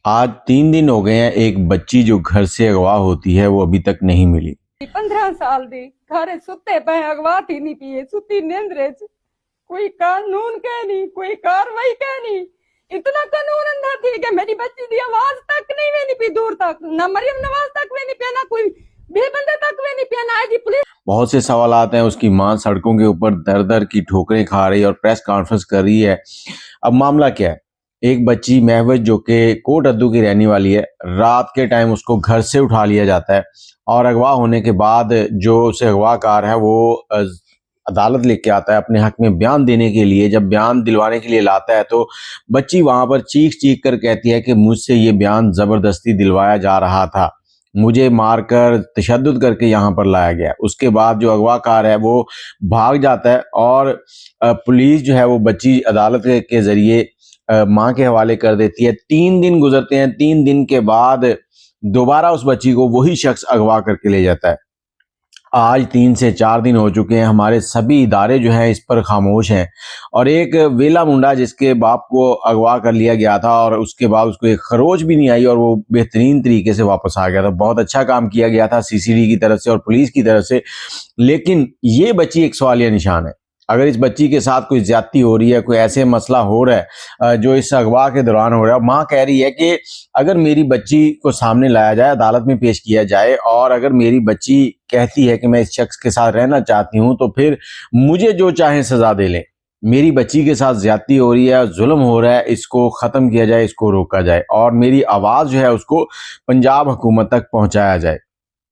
آج 3 دن ہو گئے ہیں، ایک بچی جو گھر سے اغوا ہوتی ہے وہ ابھی تک نہیں ملی۔ 15 سال دی گھر ستے پہ اغوا تھی نہیں پیے ستی نیندرے کوئی قانون کہ نہیں، کوئی کاروائی کہ نہیں۔ اتنا قانون اندر تھی کہ میری بچی دی آواز تک نہیں وینی پی دور تک، نہ مریم نواز تک وینی پی، نہ کوئی بے بندے تک وینی پی، نہ جی پولیس۔ بہت سے سوالات ہیں۔ اس کی ماں سڑکوں کے اوپر در در کی ٹھوکریں کھا رہی ہے اور پریس کانفرنس کر رہی ہے۔ اب معاملہ کیا ہے؟ ایک بچی مہوش جو کہ کوٹ ادو کی رہنے والی ہے، رات کے ٹائم اس کو گھر سے اٹھا لیا جاتا ہے اور اغوا ہونے کے بعد جو اسے اغوا کار ہے وہ عدالت لے کے آتا ہے اپنے حق میں بیان دینے کے لیے۔ جب بیان دلوانے کے لیے لاتا ہے تو بچی وہاں پر چیخ چیخ کر کہتی ہے کہ مجھ سے یہ بیان زبردستی دلوایا جا رہا تھا، مجھے مار کر تشدد کر کے یہاں پر لایا گیا۔ اس کے بعد جو اغوا کار ہے وہ بھاگ جاتا ہے اور پولیس جو ہے وہ بچی عدالت کے ذریعے ماں کے حوالے کر دیتی ہے۔ 3 دن گزرتے ہیں، 3 دن کے بعد دوبارہ اس بچی کو وہی شخص اغوا کر کے لے جاتا ہے۔ آج 3 سے 4 دن ہو چکے ہیں، ہمارے سبھی ادارے جو ہیں اس پر خاموش ہیں، اور ایک ویلا منڈا جس کے باپ کو اغوا کر لیا گیا تھا اور اس کے بعد اس کو ایک خروچ بھی نہیں آئی اور وہ بہترین طریقے سے واپس آ گیا تھا، بہت اچھا کام کیا گیا تھا سی سی ڈی کی طرف سے اور پولیس کی طرف سے، لیکن یہ بچی ایک سوالیہ نشان ہے۔ اگر اس بچی کے ساتھ کوئی زیادتی ہو رہی ہے، کوئی ایسے مسئلہ ہو رہا ہے جو اس اغوا کے دوران ہو رہا ہے، ماں کہہ رہی ہے کہ اگر میری بچی کو سامنے لایا جائے، عدالت میں پیش کیا جائے، اور اگر میری بچی کہتی ہے کہ میں اس شخص کے ساتھ رہنا چاہتی ہوں تو پھر مجھے جو چاہیں سزا دے لیں، میری بچی کے ساتھ زیادتی ہو رہی ہے، ظلم ہو رہا ہے، اس کو ختم کیا جائے، اس کو روکا جائے، اور میری آواز جو ہے اس کو پنجاب حکومت تک پہنچایا جائے۔